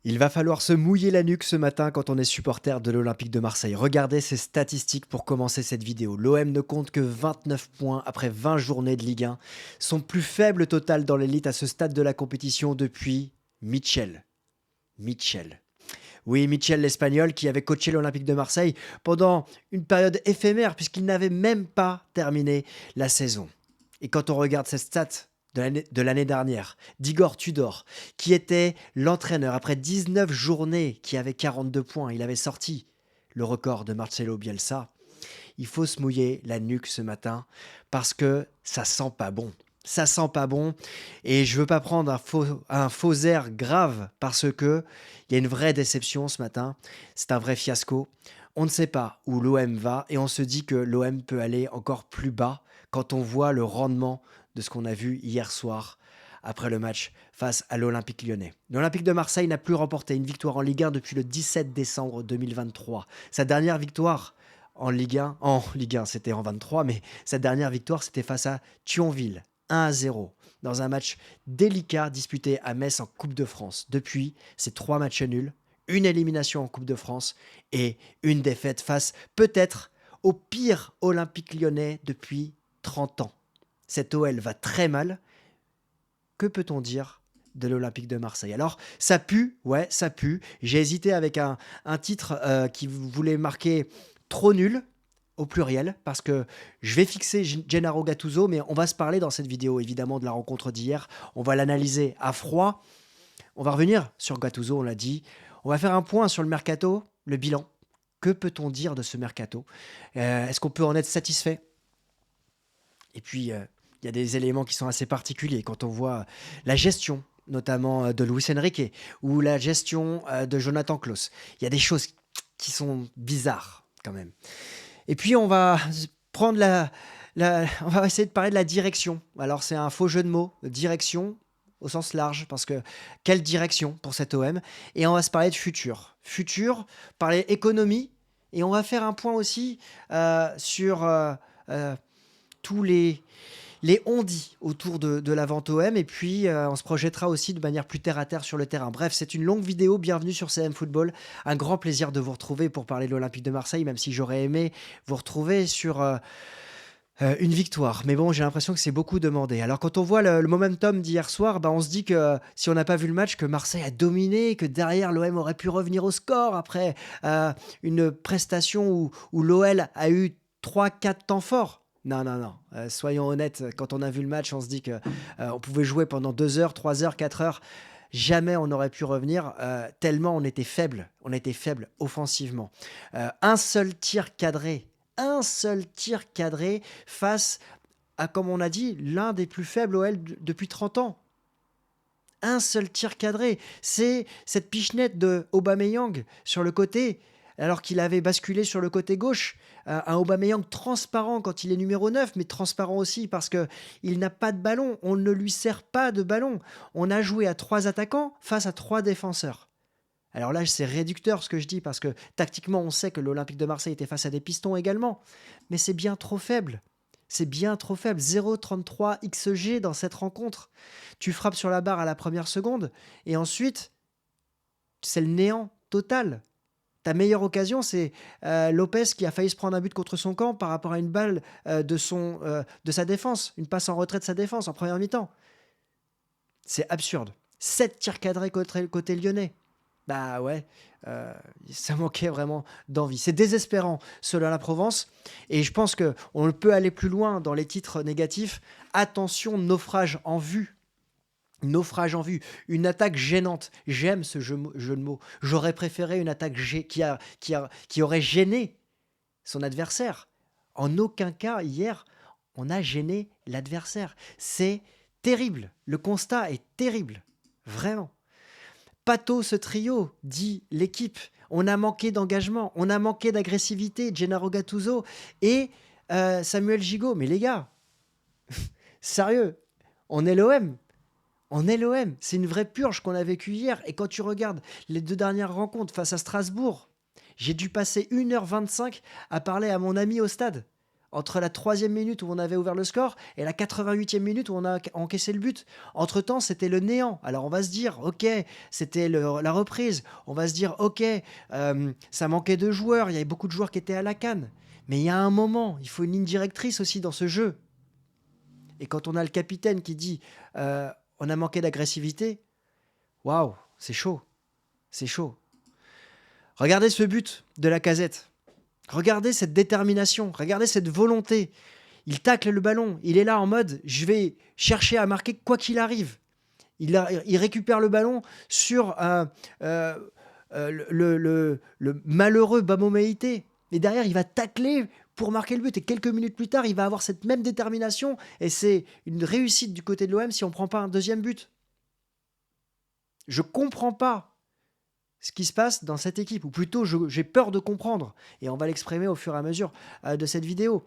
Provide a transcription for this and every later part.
Il va falloir se mouiller la nuque ce matin quand on est supporter de l'Olympique de Marseille. Regardez ces statistiques pour commencer cette vidéo. L'OM ne compte que 29 points après 20 journées de Ligue 1. Son plus faible total dans l'élite à ce stade de la compétition depuis Mitchell. Mitchell. Oui, Mitchell l'Espagnol qui avait coaché l'Olympique de Marseille pendant une période éphémère puisqu'il n'avait même pas terminé la saison. Et quand on regarde ces stats de l'année dernière, d'Igor Tudor, qui était l'entraîneur après 19 journées, qui avait 42 points, il avait sorti le record de Marcelo Bielsa. Il faut se mouiller la nuque ce matin parce que ça sent pas bon. Ça sent pas bon et je veux pas prendre un faux air grave parce que il y a une vraie déception ce matin. C'est un vrai fiasco. On ne sait pas où l'OM va et on se dit que l'OM peut aller encore plus bas quand on voit le rendement de ce qu'on a vu hier soir après le match face à l'Olympique lyonnais. L'Olympique de Marseille n'a plus remporté une victoire en Ligue 1 depuis le 17 décembre 2023. Sa dernière victoire en Ligue 1 c'était en 23, mais sa dernière victoire c'était face à Thionville, 1-0, dans un match délicat disputé à Metz en Coupe de France. Depuis, c'est 3 matchs nuls, une élimination en Coupe de France et une défaite face peut-être au pire Olympique lyonnais depuis 30 ans. Cette OL va très mal. Que peut-on dire de l'Olympique de Marseille? Alors, ça pue, ouais, ça pue. J'ai hésité avec un titre qui voulait marquer trop nul au pluriel, parce que je vais fixer Gennaro Gattuso, mais on va se parler dans cette vidéo évidemment de la rencontre d'hier. On va l'analyser à froid. On va revenir sur Gattuso, on l'a dit. On va faire un point sur le mercato, le bilan. Que peut-on dire de ce mercato? Est-ce qu'on peut en être satisfait? Et puis, il y a des éléments qui sont assez particuliers quand on voit la gestion, notamment de Luis Enrique, ou la gestion de Jonathan Klaus. Il y a des choses qui sont bizarres quand même. Et puis, on va essayer de parler de la direction. Alors, c'est un faux jeu de mots, direction au sens large, parce que quelle direction pour cet OM? Et on va se parler de futur. Futur, parler économie, et on va faire un point aussi sur euh, tous les on-dit autour de la vente OM et puis on se projettera aussi de manière plus terre à terre sur le terrain. Bref, c'est une longue vidéo. Bienvenue sur CM Football. Un grand plaisir de vous retrouver pour parler de l'Olympique de Marseille, même si j'aurais aimé vous retrouver sur une victoire. Mais bon, j'ai l'impression que c'est beaucoup demandé. Alors quand on voit le momentum d'hier soir, bah, on se dit que si on n'a pas vu le match, que Marseille a dominé, que derrière l'OM aurait pu revenir au score après une prestation où l'OL a eu trois quatre temps forts. Non, non, non. Soyons honnêtes, quand on a vu le match, on se dit que on pouvait jouer pendant 2 heures, 3 heures, 4 heures. Jamais on n'aurait pu revenir tellement on était faible. On était faible offensivement. Un seul tir cadré. Un seul tir cadré face à, comme on a dit, l'un des plus faibles OL depuis 30 ans. Un seul tir cadré. C'est cette pichenette de Aubameyang sur le côté, alors qu'il avait basculé sur le côté gauche. Un Aubameyang transparent quand il est numéro 9, mais transparent aussi parce qu'il n'a pas de ballon. On ne lui sert pas de ballon. On a joué à 3 attaquants face à 3 défenseurs. Alors là, c'est réducteur ce que je dis parce que tactiquement, on sait que l'Olympique de Marseille était face à des pistons également. Mais c'est bien trop faible. C'est bien trop faible. 0,33 XG dans cette rencontre. Tu frappes sur la barre à la première seconde et ensuite, c'est le néant total. Ta meilleure occasion, c'est Lopez qui a failli se prendre un but contre son camp par rapport à une balle de sa défense, une passe en retrait de sa défense en première mi-temps. C'est absurde. 7 tirs cadrés côté lyonnais. Bah ouais, heu, ça manquait vraiment d'envie. C'est désespérant selon la Provence et je pense qu'on peut aller plus loin dans les titres négatifs. Attention, naufrage en vue. Naufrage en vue, une attaque gênante. J'aime ce jeu de mots. J'aurais préféré une attaque qui aurait gêné son adversaire. En aucun cas, hier, on a gêné l'adversaire. C'est terrible. Le constat est terrible. Vraiment. Pato ce trio, dit l'équipe. On a manqué d'engagement, on a manqué d'agressivité, Gennaro Gattuso et Samuel Gigot. Mais les gars, sérieux, on est l'OM. On est l'OM. C'est une vraie purge qu'on a vécue hier. Et quand tu regardes les 2 dernières rencontres face à Strasbourg, j'ai dû passer 1h25 à parler à mon ami au stade entre la 3e minute où on avait ouvert le score et la 88e minute où on a encaissé le but. Entre-temps, c'était le néant. Alors on va se dire, ok, c'était la reprise. On va se dire, ok, ça manquait de joueurs. Il y avait beaucoup de joueurs qui étaient à la canne. Mais il y a un moment, il faut une ligne directrice aussi dans ce jeu. Et quand on a le capitaine qui dit, on a manqué d'agressivité, waouh, c'est chaud. C'est chaud. Regardez ce but de Lacazette. Regardez cette détermination. Regardez cette volonté. Il tacle le ballon. Il est là en mode, je vais chercher à marquer quoi qu'il arrive. Il récupère le ballon sur le malheureux Bamo Meïté. Et derrière, il va tacler pour marquer le but. Et quelques minutes plus tard, il va avoir cette même détermination. Et c'est une réussite du côté de l'OM si on ne prend pas un deuxième but. Je ne comprends pas ce qui se passe dans cette équipe. Ou plutôt, j'ai peur de comprendre. Et on va l'exprimer au fur et à mesure de cette vidéo.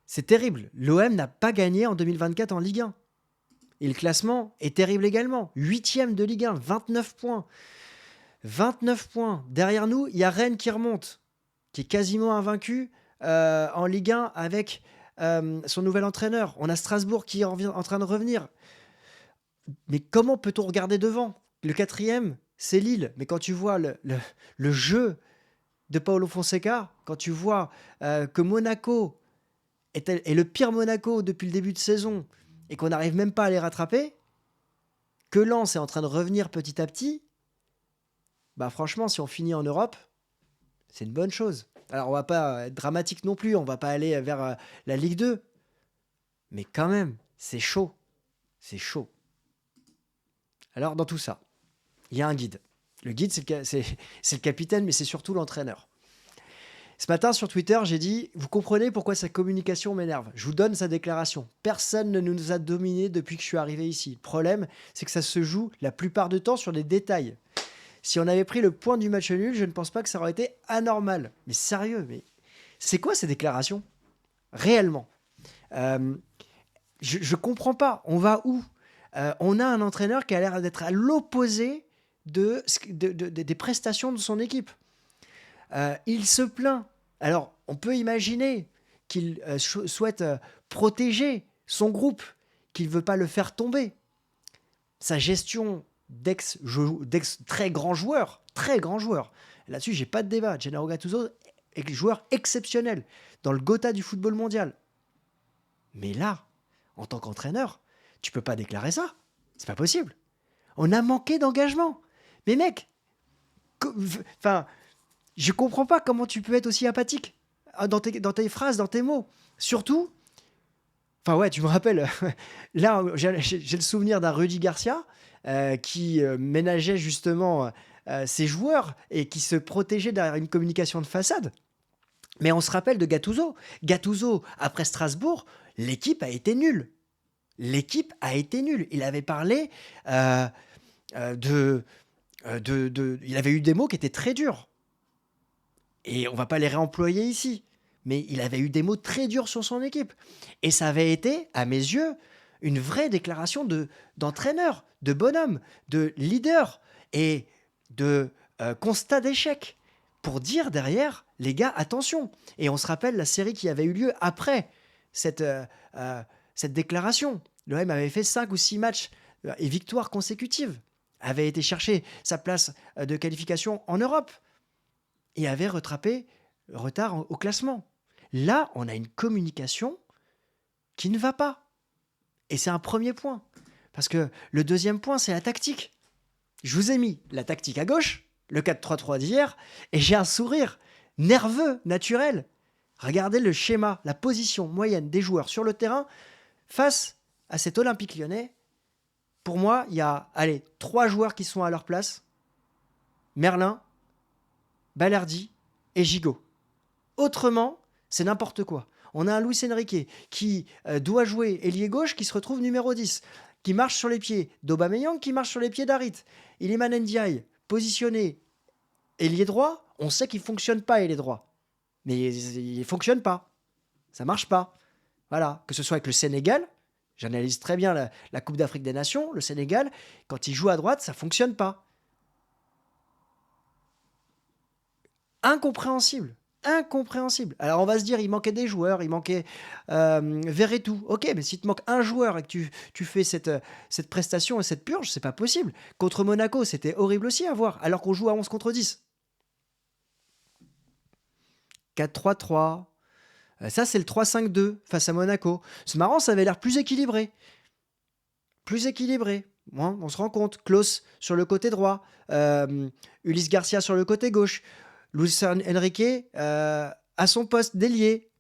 C'est terrible. L'OM n'a pas gagné en 2024 en Ligue 1. Et le classement est terrible également. 8e de Ligue 1, 29 points. 29 points. Derrière nous, il y a Rennes qui remonte, qui est quasiment invaincu en Ligue 1 avec son nouvel entraîneur. On a Strasbourg qui est en train de revenir. Mais comment peut-on regarder devant ? Le 4e, c'est Lille. Mais quand tu vois le jeu de Paulo Fonseca, quand tu vois que Monaco est le pire Monaco depuis le début de saison et qu'on n'arrive même pas à les rattraper, que Lens est en train de revenir petit à petit, bah franchement, si on finit en Europe, c'est une bonne chose. Alors, on va pas être dramatique non plus, on va pas aller vers la Ligue 2, mais quand même, c'est chaud. C'est chaud. Alors, dans tout ça, il y a un guide. Le guide, c'est le capitaine, mais c'est surtout l'entraîneur. Ce matin, sur Twitter, j'ai dit « Vous comprenez pourquoi sa communication m'énerve. Je vous donne sa déclaration. Personne ne nous a dominés depuis que je suis arrivé ici. Le problème, c'est que ça se joue la plupart du temps sur des détails. Si on avait pris le point du match nul, je ne pense pas que ça aurait été anormal. » Mais sérieux, mais c'est quoi ces déclarations ? Réellement. Je comprends pas. On va où ? On a un entraîneur qui a l'air d'être à l'opposé des prestations de son équipe. Il se plaint. Alors, on peut imaginer qu'il souhaite protéger son groupe, qu'il ne veut pas le faire tomber. Sa gestion d'ex très grands joueurs, là-dessus, j'ai pas de débat. Gennaro Gattuso est un joueur exceptionnel dans le Gotha du football mondial. Mais là, en tant qu'entraîneur, tu peux pas déclarer ça. C'est pas possible. On a manqué d'engagement. Mais mec, je comprends pas comment tu peux être aussi apathique dans tes phrases, dans tes mots. Surtout, tu me rappelles, là, j'ai le souvenir d'un Rudy Garcia qui ménageait justement ses joueurs et qui se protégeait derrière une communication de façade. Mais on se rappelle de Gattuso. Gattuso, après Strasbourg, l'équipe a été nulle. Il avait parlé il avait eu des mots qui étaient très durs. Et on va pas les réemployer ici. Mais il avait eu des mots très durs sur son équipe. Et ça avait été, à mes yeux, une vraie déclaration d'entraîneur, de bonhomme, de leader et de constat d'échec. Pour dire derrière, les gars, attention. Et on se rappelle la série qui avait eu lieu après cette déclaration. L'OM avait fait 5 ou 6 matchs et victoires consécutives. Avait été chercher sa place de qualification en Europe. Et avait rattrapé le retard au classement. Là, on a une communication qui ne va pas. Et c'est un premier point. Parce que le deuxième point, c'est la tactique. Je vous ai mis la tactique à gauche, le 4-3-3 d'hier, et j'ai un sourire nerveux, naturel. Regardez le schéma, la position moyenne des joueurs sur le terrain face à cet Olympique Lyonnais. Pour moi, il y a 3 joueurs qui sont à leur place. Merlin, Balerdi et Gigot. Autrement, c'est n'importe quoi. On a un Luis Enrique qui doit jouer ailier gauche, qui se retrouve numéro 10, qui marche sur les pieds d'Aubameyang, qui marche sur les pieds d'Harit. Iliman Ndiaye, positionné ailier droit, on sait qu'il ne fonctionne pas ailier droit. Mais il ne fonctionne pas. Ça ne marche pas. Voilà. Que ce soit avec le Sénégal, j'analyse très bien la Coupe d'Afrique des Nations, le Sénégal, quand il joue à droite, ça ne fonctionne pas. Incompréhensible. Incompréhensible. Alors on va se dire, il manquait des joueurs, il manquait Verretou. Ok, mais s'il te manque un joueur et que tu fais cette prestation et cette purge, c'est pas possible. Contre Monaco, c'était horrible aussi à voir, alors qu'on joue à 11 contre 10. 4-3-3. Ça, c'est le 3-5-2 face à Monaco. C'est marrant, ça avait l'air plus équilibré. Plus équilibré. Bon, on se rend compte. Klaus sur le côté droit. Ulysse Garcia sur le côté gauche. Luis Enrique à son poste d'ailier.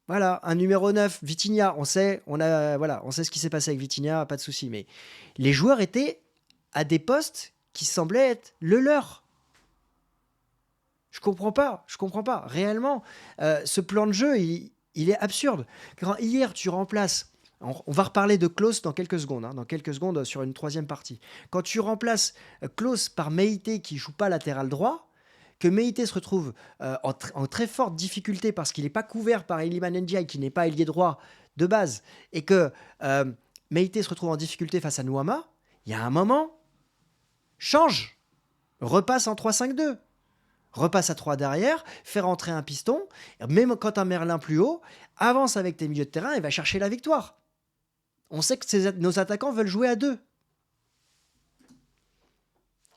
Voilà, un numéro 9, Vitinha, on sait ce qui s'est passé avec Vitinha, pas de souci, mais les joueurs étaient à des postes qui semblaient être le leur. Je comprends pas. Réellement, ce plan de jeu, il est absurde. Quand hier, tu remplaces, on va reparler de Klose dans quelques secondes, hein, dans quelques secondes sur une troisième partie. Quand tu remplaces Klose par Meïté qui joue pas latéral droit, que Meïté se retrouve en très forte difficulté parce qu'il n'est pas couvert par Iliman Ndiaye qui n'est pas ailier droit de base, et que euh, Meïté se retrouve en difficulté face à Nouama, il y a un moment, change, repasse en 3-5-2. Repasse à 3 derrière, fait rentrer un piston, même quand un Merlin plus haut, avance avec tes milieux de terrain et va chercher la victoire. On sait que nos attaquants veulent jouer à 2.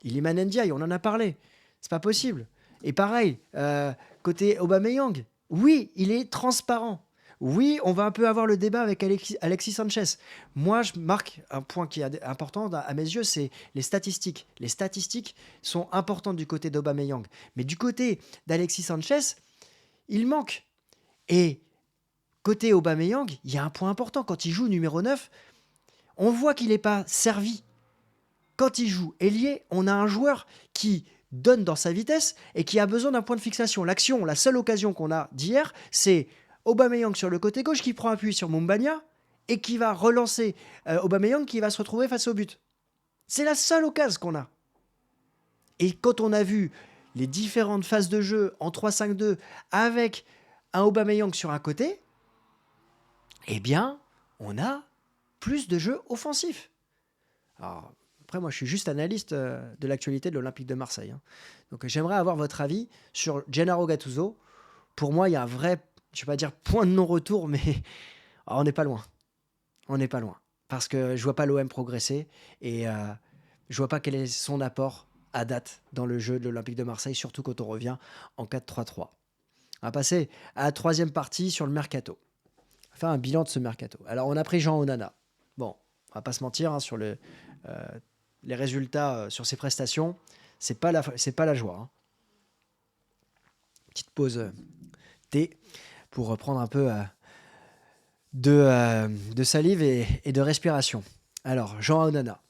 Iliman Ndiaye, on en a parlé. C'est pas possible. Et pareil, côté Aubameyang, oui, il est transparent. Oui, on va un peu avoir le débat avec Alexis Sanchez. Moi, je marque un point qui est important à mes yeux, c'est les statistiques. Les statistiques sont importantes du côté d'Aubameyang. Mais du côté d'Alexis Sanchez, il manque. Et côté Aubameyang, il y a un point important. Quand il joue numéro 9, on voit qu'il n'est pas servi. Quand il joue ailier, on a un joueur qui donne dans sa vitesse et qui a besoin d'un point de fixation. L'action, la seule occasion qu'on a d'hier, c'est Aubameyang sur le côté gauche qui prend appui sur Mumbagna et qui va relancer Aubameyang qui va se retrouver face au but. C'est la seule occasion qu'on a. Et quand on a vu les différentes phases de jeu en 3-5-2 avec un Aubameyang sur un côté, eh bien, on a plus de jeux offensifs. Alors, après, moi, je suis juste analyste de l'actualité de l'Olympique de Marseille, hein. Donc, j'aimerais avoir votre avis sur Gennaro Gattuso. Pour moi, il y a un vrai, je ne vais pas dire point de non-retour, mais on n'est pas loin. On n'est pas loin. Parce que je vois pas l'OM progresser et je vois pas quel est son apport à date dans le jeu de l'Olympique de Marseille, surtout quand on revient en 4-3-3. On va passer à la troisième partie sur le mercato. On va faire un bilan de ce mercato. Alors, on a pris Jean Onana. Bon, on va pas se mentir, hein, sur les résultats sur ses prestations, c'est pas la joie, hein. Petite pause thé pour prendre un peu de salive et de respiration. Alors, Jean Onana.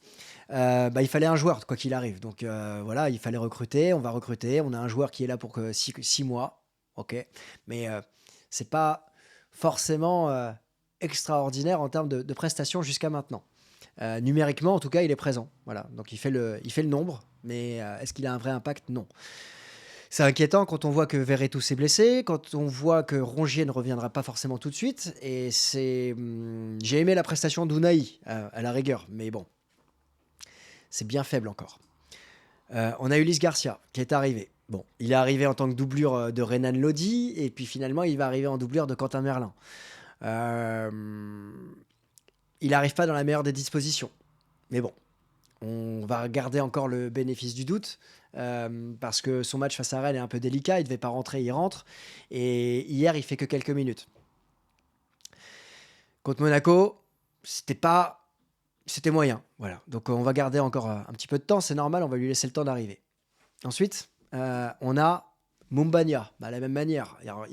Il fallait un joueur, quoi qu'il arrive. Donc voilà, il fallait recruter. On va recruter. On a un joueur qui est là pour 6 mois. Ok. Mais c'est pas forcément extraordinaire en termes de prestations jusqu'à maintenant. Numériquement, en tout cas, il est présent. Voilà. Donc il fait le nombre. Mais est-ce qu'il a un vrai impact? Non. C'est inquiétant quand on voit que Verretou s'est blessé, quand on voit que Rongier ne reviendra pas forcément tout de suite. Et j'ai aimé la prestation d'Unai à la rigueur, mais bon, c'est bien faible encore. On a Ulysse Garcia qui est arrivé. Bon, il est arrivé en tant que doublure de Renan Lodi, et puis finalement, il va arriver en doublure de Quentin Merlin. Euh, il n'arrive pas dans la meilleure des dispositions. Mais bon, on va garder encore le bénéfice du doute, parce que son match face à Rennes est un peu délicat. Il ne devait pas rentrer, il rentre. Et hier, il fait que quelques minutes. Contre Monaco, c'était moyen. Voilà. Donc on va garder encore un petit peu de temps. C'est normal, on va lui laisser le temps d'arriver. Ensuite, on a Mumbagna, de la même manière. Alors,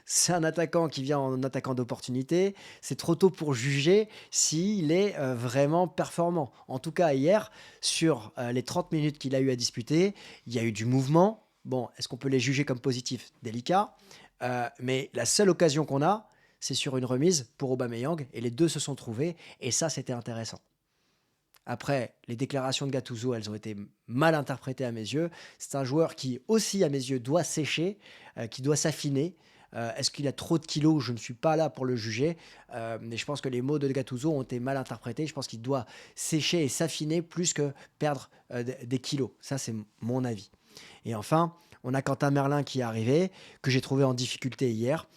c'est un attaquant qui vient en attaquant d'opportunité. C'est trop tôt pour juger s'il est vraiment performant. En tout cas, hier, sur les 30 minutes qu'il a eu à disputer, il y a eu du mouvement. Bon, est-ce qu'on peut les juger comme positifs? Délicat. Mais la seule occasion qu'on a, c'est sur une remise pour Aubameyang. Et les deux se sont trouvés. Et ça, c'était intéressant. Après, les déclarations de Gattuso, elles ont été mal interprétées à mes yeux. C'est un joueur qui, aussi à mes yeux, doit sécher, qui doit s'affiner. Est-ce qu'il a trop de kilos? Je ne suis pas là pour le juger. Mais je pense que les mots de Gattuso ont été mal interprétés. Je pense qu'il doit sécher et s'affiner plus que perdre des kilos. Ça, c'est mon avis. Et enfin, On a Quentin Merlin qui est arrivé, que j'ai trouvé en difficulté hier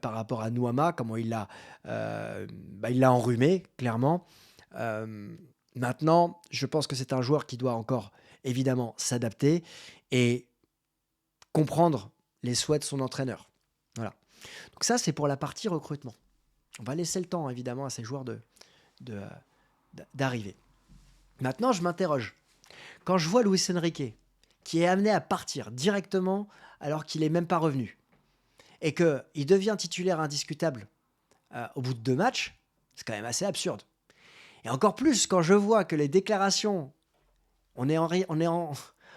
par rapport à Nuama, comment il l'a enrhumé, clairement. Euh, Maintenant, je pense que c'est un joueur qui doit encore évidemment s'adapter et comprendre les souhaits de son entraîneur. Voilà. Donc ça, c'est pour la partie recrutement. On va laisser le temps, évidemment, à ces joueurs de, d'arriver. Maintenant, je m'interroge. Quand je vois Luis Enrique, qui est amené à partir directement alors qu'il n'est même pas revenu, et qu'il devient titulaire indiscutable au bout de 2 matchs, c'est quand même assez absurde. Et encore plus quand je vois que les déclarations, on, est en, on, est en,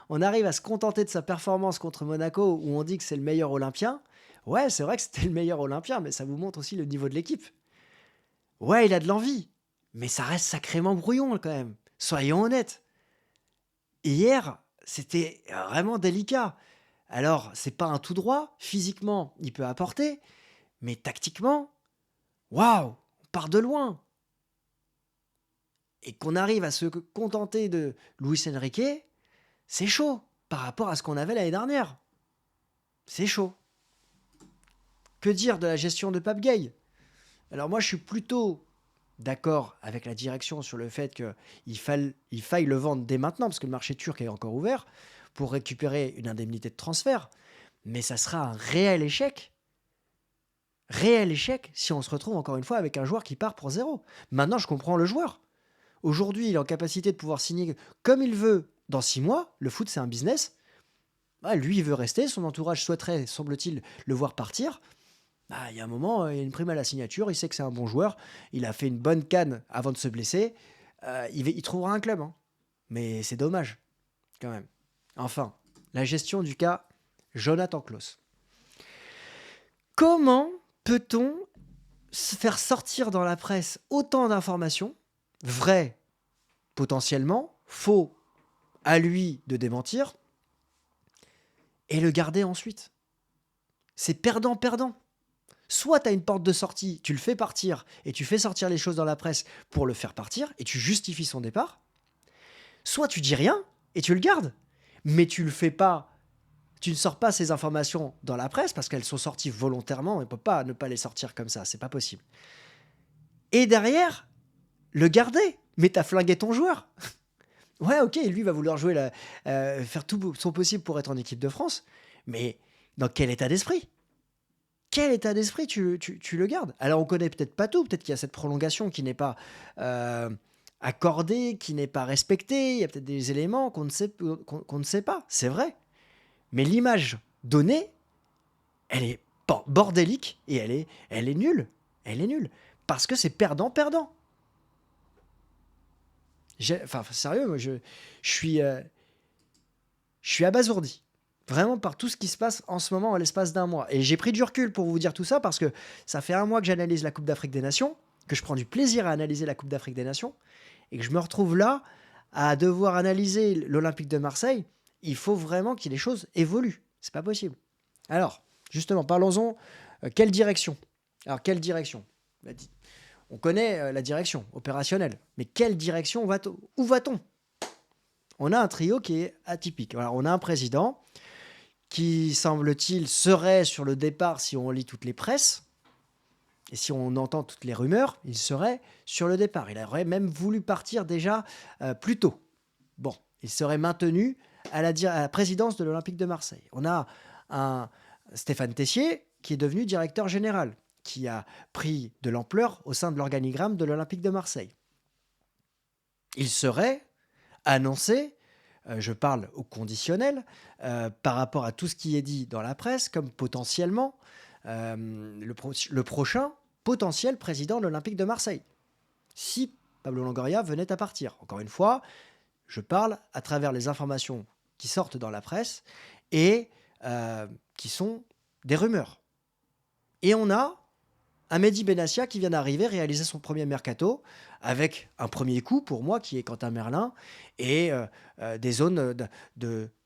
on arrive à se contenter de sa performance contre Monaco où on dit que c'est le meilleur Olympien. Ouais, c'est vrai que c'était le meilleur Olympien, mais ça vous montre aussi le niveau de l'équipe. Ouais, il a de l'envie, mais ça reste sacrément brouillon quand même. Soyons honnêtes. Hier, c'était vraiment délicat. Alors, c'est pas un tout droit. Physiquement, il peut apporter, mais tactiquement, waouh, on part de loin. Et qu'on arrive à se contenter de Luis Enrique, c'est chaud par rapport à ce qu'on avait l'année dernière. C'est chaud. Que dire de la gestion de Pape Gueye? Alors moi, je suis plutôt d'accord avec la direction sur le fait qu'il faille le vendre dès maintenant, parce que le marché turc est encore ouvert, pour récupérer une indemnité de transfert. Mais ça sera un réel échec, si on se retrouve encore une fois avec un joueur qui part pour zéro. Maintenant, je comprends le joueur. Aujourd'hui, il est en capacité de pouvoir signer comme il veut dans 6 mois. Le foot, c'est un business. Ah, lui, il veut rester. Son entourage souhaiterait, semble-t-il, le voir partir. Bah, il y a un moment, il y a une prime à la signature. Il sait que c'est un bon joueur. Il a fait une bonne canne avant de se blesser. Il trouvera un club. Hein. Mais c'est dommage, quand même. Enfin, la gestion du cas Jonathan Klaus. Comment peut-on se faire sortir dans la presse autant d'informations, vraies potentiellement, faux à lui de démentir, et le garder ensuite? C'est perdant-perdant. Soit tu as une porte de sortie, tu le fais partir, et tu fais sortir les choses dans la presse pour le faire partir, et tu justifies son départ. Soit tu dis rien, et tu le gardes. Mais tu le fais pas, tu ne sors pas ces informations dans la presse, parce qu'elles sont sorties volontairement, on ne peut pas ne pas les sortir comme ça, c'est pas possible. Et derrière, le garder. Mais t'as flingué ton joueur. Ouais, ok, lui va vouloir jouer faire tout son possible pour être en équipe de France, mais dans quel état d'esprit? Quel état d'esprit tu le gardes? Alors on connaît peut-être pas tout, peut-être qu'il y a cette prolongation qui n'est pas euh, accordée, qui n'est pas respectée, il y a peut-être des éléments qu'on ne sait pas, c'est vrai. Mais l'image donnée, elle est bordélique et elle est nulle. Elle est nulle. Parce que c'est perdant-perdant. Enfin, sérieux, moi, je suis abasourdi. Vraiment par tout ce qui se passe en ce moment, à l'espace d'un mois. Et j'ai pris du recul pour vous dire tout ça parce que ça fait un mois que j'analyse la Coupe d'Afrique des Nations, que je prends du plaisir à analyser la Coupe d'Afrique des Nations, et que je me retrouve là à devoir analyser l'Olympique de Marseille. Il faut vraiment que les choses évoluent. C'est pas possible. Alors, justement, parlons-en. Quelle direction? Alors, quelle direction? On connaît la direction opérationnelle, mais quelle direction où va-t-on? On a un trio qui est atypique. Alors, on a un président qui, semble-t-il, serait sur le départ si on lit toutes les presses, et si on entend toutes les rumeurs, il serait sur le départ. Il aurait même voulu partir déjà plus tôt. Bon, il serait maintenu à la présidence de l'Olympique de Marseille. On a un Stéphane Tessier qui est devenu directeur général, qui a pris de l'ampleur au sein de l'organigramme de l'Olympique de Marseille. Il serait annoncé, je parle au conditionnel, par rapport à tout ce qui est dit dans la presse, comme potentiellement le prochain potentiel président de l'Olympique de Marseille, si Pablo Longoria venait à partir. Encore une fois, je parle à travers les informations qui sortent dans la presse et qui sont des rumeurs. Et on a un Mehdi Benassia qui vient d'arriver, réaliser son premier mercato, avec un premier coup pour moi qui est Quentin Merlin, et des zones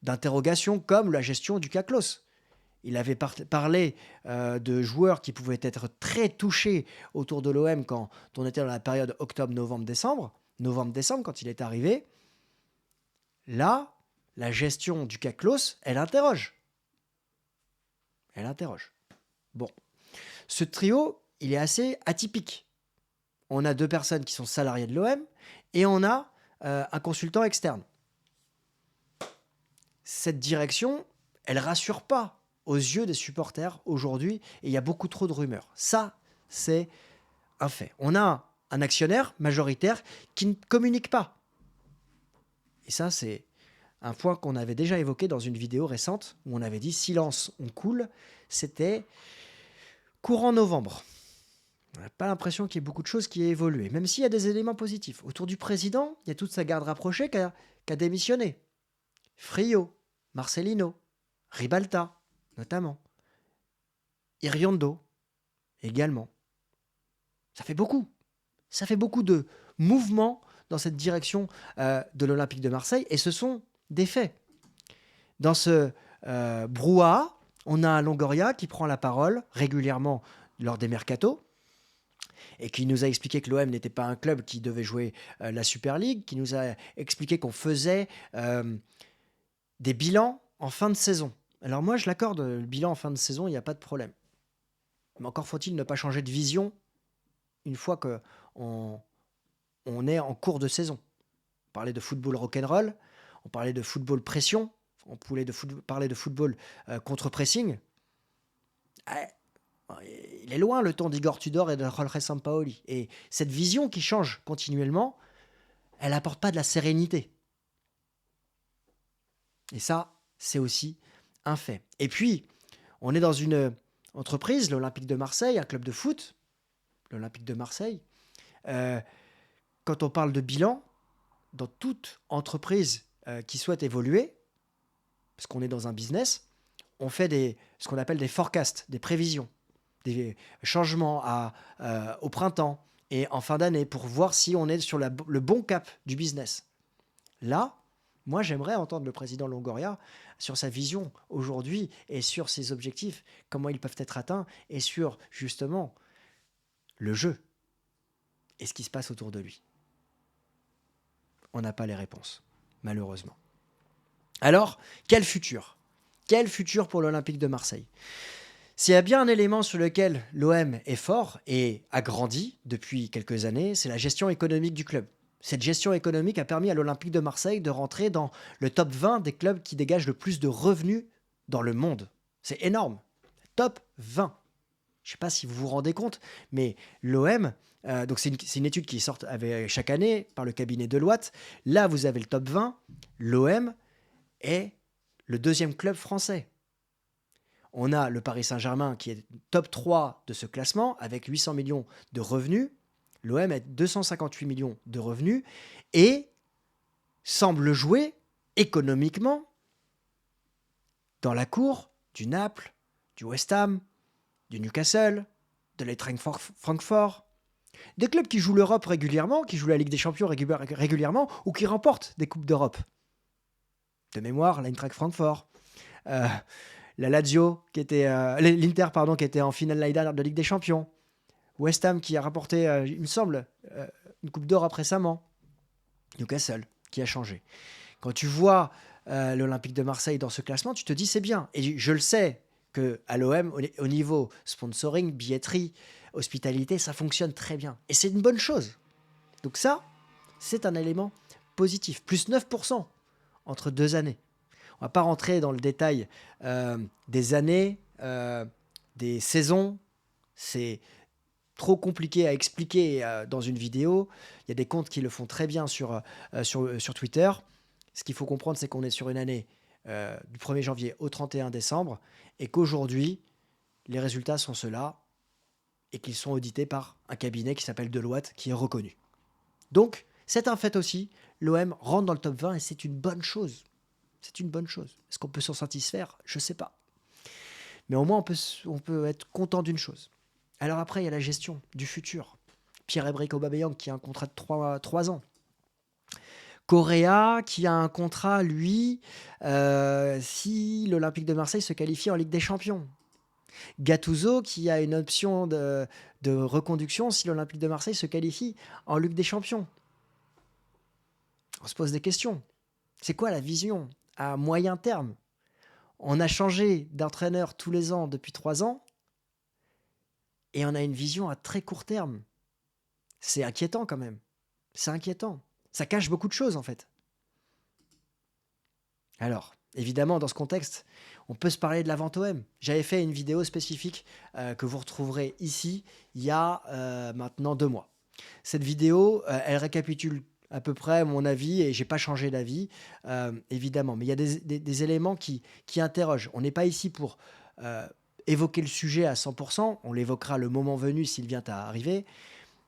d'interrogation comme la gestion du cas Klaus. Il avait parlé de joueurs qui pouvaient être très touchés autour de l'OM quand on était dans la période octobre, novembre, décembre. Novembre-décembre, quand il est arrivé. Là, la gestion du cas Klaus, elle interroge. Elle interroge. Bon, ce trio, il est assez atypique. On a 2 personnes qui sont salariées de l'OM et on a, un consultant externe. Cette direction, elle rassure pas aux yeux des supporters aujourd'hui et il y a beaucoup trop de rumeurs. Ça, c'est un fait. On a un actionnaire majoritaire qui ne communique pas. Et ça, c'est un point qu'on avait déjà évoqué dans une vidéo récente où on avait dit silence, on coule. C'était courant novembre. On n'a pas l'impression qu'il y ait beaucoup de choses qui aient évolué, même s'il y a des éléments positifs. Autour du président, il y a toute sa garde rapprochée qui a démissionné. Frio, Marcelino, Ribalta, notamment. Iriondo, également. Ça fait beaucoup. Ça fait beaucoup de mouvements dans cette direction de l'Olympique de Marseille, et ce sont des faits. Dans ce brouhaha, on a un Longoria qui prend la parole régulièrement lors des mercatos, et qui nous a expliqué que l'OM n'était pas un club qui devait jouer la Super League, qui nous a expliqué qu'on faisait des bilans en fin de saison. Alors moi, je l'accorde, le bilan en fin de saison, il n'y a pas de problème. Mais encore faut-il ne pas changer de vision une fois qu'on on est en cours de saison. On parlait de football rock'n'roll, on parlait de football pression, on pouvait parler de football contre-pressing. Il est loin le temps d'Igor Tudor et de Jorge Sampaoli. Et cette vision qui change continuellement, elle n'apporte pas de la sérénité. Et ça, c'est aussi un fait. Et puis, on est dans une entreprise, l'Olympique de Marseille, un club de foot, l'Olympique de Marseille. Quand on parle de bilan, dans toute entreprise qui souhaite évoluer, parce qu'on est dans un business, on fait ce qu'on appelle des forecasts, des prévisions, des changements au printemps et en fin d'année pour voir si on est sur le bon cap du business. Là, moi, j'aimerais entendre le président Longoria sur sa vision aujourd'hui et sur ses objectifs, comment ils peuvent être atteints et sur, justement, le jeu et ce qui se passe autour de lui. On n'a pas les réponses, malheureusement. Alors, quel futur ? Quel futur pour l'Olympique de Marseille ? S'il y a bien un élément sur lequel l'OM est fort et a grandi depuis quelques années, c'est la gestion économique du club. Cette gestion économique a permis à l'Olympique de Marseille de rentrer dans le top 20 des clubs qui dégagent le plus de revenus dans le monde. C'est énorme. Top 20. Je ne sais pas si vous vous rendez compte, mais l'OM, donc c'est une étude qui sort chaque année par le cabinet Deloitte. Là, vous avez le top 20. L'OM est le 2e club français. On a le Paris Saint-Germain qui est top 3 de ce classement avec 800 millions de revenus. L'OM a 258 millions de revenus et semble jouer économiquement dans la cour du Naples, du West Ham, du Newcastle, de l'Eintracht Francfort. Des clubs qui jouent l'Europe régulièrement, qui jouent la Ligue des Champions régulièrement ou qui remportent des Coupes d'Europe. De mémoire, l'Eintracht Francfort. La Lazio, l'Inter, qui était en finale de Ligue des Champions. West Ham qui a rapporté, il me semble, une Coupe d'Europe récemment. Newcastle qui a changé. Quand tu vois l'Olympique de Marseille dans ce classement, tu te dis c'est bien. Et je le sais qu'à l'OM, au niveau sponsoring, billetterie, hospitalité, ça fonctionne très bien. Et c'est une bonne chose. Donc ça, c'est un élément positif. Plus 9% entre 2 années. On ne va pas rentrer dans le détail des années, des saisons. C'est trop compliqué à expliquer dans une vidéo. Il y a des comptes qui le font très bien sur Twitter. Ce qu'il faut comprendre, c'est qu'on est sur une année du 1er janvier au 31 décembre et qu'aujourd'hui, les résultats sont ceux-là et qu'ils sont audités par un cabinet qui s'appelle Deloitte, qui est reconnu. Donc, c'est un fait aussi. L'OM rentre dans le top 20 et c'est une bonne chose. C'est une bonne chose. Est-ce qu'on peut s'en satisfaire ? Je ne sais pas. Mais au moins, on peut être content d'une chose. Alors après, il y a la gestion du futur. Pierre-Emerick Aubameyang qui a un contrat de 3 ans. Correa qui a un contrat, lui, si l'Olympique de Marseille se qualifie en Ligue des Champions. Gattuso qui a une option de reconduction si l'Olympique de Marseille se qualifie en Ligue des Champions. On se pose des questions. C'est quoi la vision à moyen terme ? On a changé d'entraîneur tous les ans depuis 3 ans et on a une vision à très court terme. C'est inquiétant quand même. C'est inquiétant. Ça cache beaucoup de choses en fait. Alors, évidemment, dans ce contexte, on peut se parler de la vente OM. J'avais fait une vidéo spécifique que vous retrouverez ici il y a maintenant 2 mois. Cette vidéo, elle récapitule à peu près mon avis et j'ai pas changé d'avis, évidemment. Mais il y a des éléments qui interrogent. On n'est pas ici pour évoquer le sujet à 100%. On l'évoquera le moment venu s'il vient à arriver.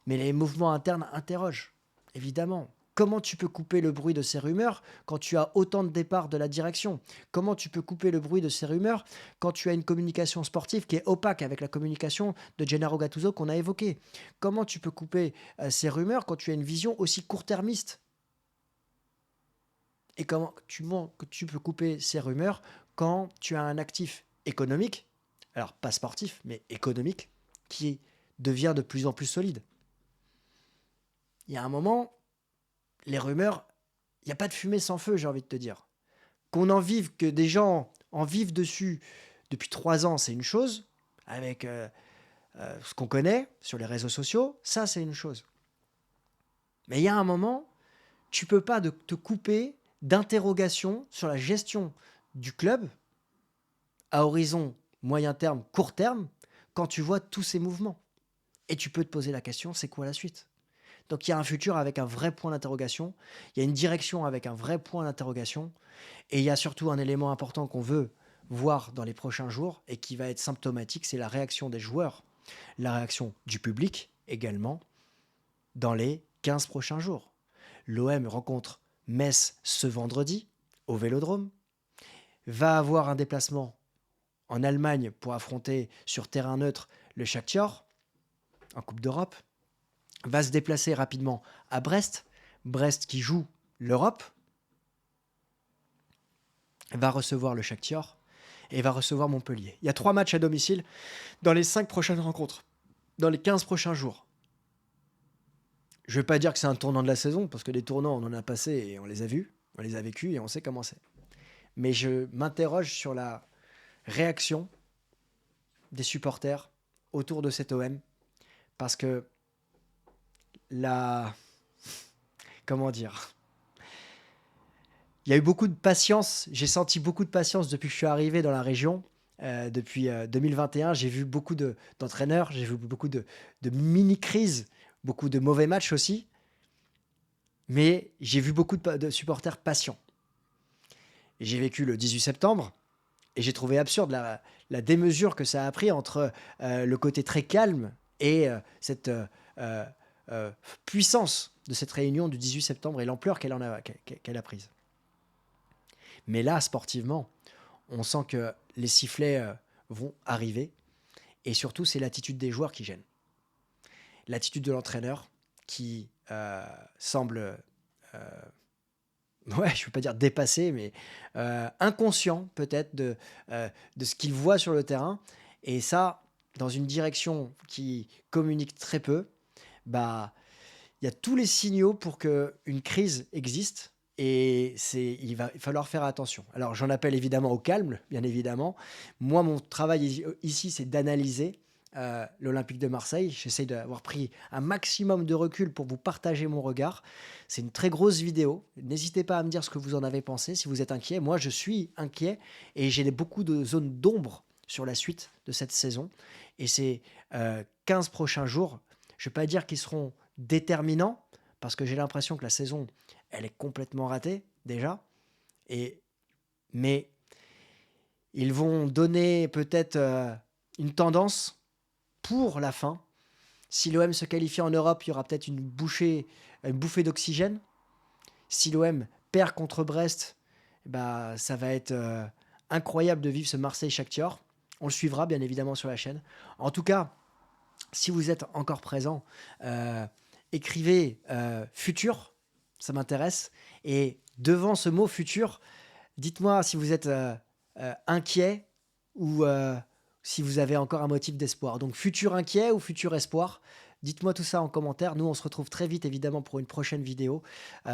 Mais les mouvements internes interrogent, évidemment. Comment tu peux couper le bruit de ces rumeurs quand tu as autant de départs de la direction? Comment tu peux couper le bruit de ces rumeurs quand tu as une communication sportive qui est opaque avec la communication de Gennaro Gattuso qu'on a évoquée? Comment tu peux couper ces rumeurs quand tu as une vision aussi court-termiste? Et comment tu peux couper ces rumeurs quand tu as un actif économique, alors pas sportif, mais économique, qui devient de plus en plus solide? Il y a un moment, les rumeurs, il n'y a pas de fumée sans feu, j'ai envie de te dire. Qu'on en vive, que des gens en vivent dessus depuis 3 ans, c'est une chose. Avec ce qu'on connaît sur les réseaux sociaux, ça, c'est une chose. Mais il y a un moment, tu peux pas te couper d'interrogations sur la gestion du club à horizon moyen terme, court terme, quand tu vois tous ces mouvements. Et tu peux te poser la question, c'est quoi la suite? Donc il y a un futur avec un vrai point d'interrogation, il y a une direction avec un vrai point d'interrogation, et il y a surtout un élément important qu'on veut voir dans les prochains jours et qui va être symptomatique, c'est la réaction des joueurs, la réaction du public également dans les 15 prochains jours. L'OM rencontre Metz ce vendredi au Vélodrome, va avoir un déplacement en Allemagne pour affronter sur terrain neutre le Shakhtar en Coupe d'Europe, va se déplacer rapidement à Brest, Brest qui joue l'Europe, va recevoir le Shakhtar et va recevoir Montpellier. Il y a 3 matchs à domicile dans les 5 prochaines rencontres, dans les 15 prochains jours. Je ne vais pas dire que c'est un tournant de la saison, parce que des tournants, on en a passé et on les a vus, on les a vécus et on sait comment c'est. Mais je m'interroge sur la réaction des supporters autour de cet OM, parce que la... Comment dire? Il y a eu beaucoup de patience, j'ai senti beaucoup de patience depuis que je suis arrivé dans la région. Depuis 2021, j'ai vu beaucoup d'entraîneurs, j'ai vu beaucoup de mini-crises, beaucoup de mauvais matchs aussi, mais j'ai vu beaucoup de supporters patients. J'ai vécu le 18 septembre et j'ai trouvé absurde la démesure que ça a pris entre le côté très calme et cette euh, puissance de cette réunion du 18 septembre et l'ampleur qu'elle a prise. Mais là, sportivement, on sent que les sifflets vont arriver. Et surtout, c'est l'attitude des joueurs qui gêne. L'attitude de l'entraîneur qui semble, ouais, je ne veux pas dire dépassé, mais inconscient peut-être de ce qu'il voit sur le terrain. Et ça, dans une direction qui communique très peu, bah, il y a tous les signaux pour qu'une crise existe. Et il va falloir faire attention. Alors, j'en appelle évidemment au calme, bien évidemment. Moi, mon travail ici, c'est d'analyser l'Olympique de Marseille. J'essaye d'avoir pris un maximum de recul pour vous partager mon regard. C'est une très grosse vidéo. N'hésitez pas à me dire ce que vous en avez pensé, si vous êtes inquiet. Moi, je suis inquiet et j'ai beaucoup de zones d'ombre sur la suite de cette saison. Et ces 15 prochains jours, je ne vais pas dire qu'ils seront déterminants, parce que j'ai l'impression que la saison, elle est complètement ratée déjà. Mais ils vont donner peut-être une tendance pour la fin. Si l'OM se qualifie en Europe, il y aura peut-être une bouffée d'oxygène. Si l'OM perd contre Brest, bah, ça va être incroyable de vivre ce Marseille-Shakhtar. On le suivra bien évidemment sur la chaîne. En tout cas, si vous êtes encore présent, écrivez futur, ça m'intéresse. Et devant ce mot futur, dites-moi si vous êtes inquiet ou si vous avez encore un motif d'espoir. Donc futur inquiet ou futur espoir, Dites-moi tout ça en commentaire. Nous, on se retrouve très vite, évidemment, pour une prochaine vidéo.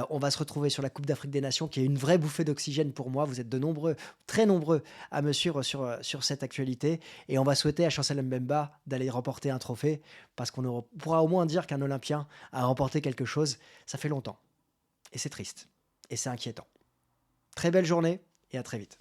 On va se retrouver sur la Coupe d'Afrique des Nations, qui est une vraie bouffée d'oxygène pour moi. Vous êtes de nombreux, très nombreux à me suivre sur cette actualité. Et on va souhaiter à Chancel Mbemba d'aller remporter un trophée, parce pourra au moins dire qu'un Olympien a remporté quelque chose. Ça fait longtemps. Et c'est triste. Et c'est inquiétant. Très belle journée et à très vite.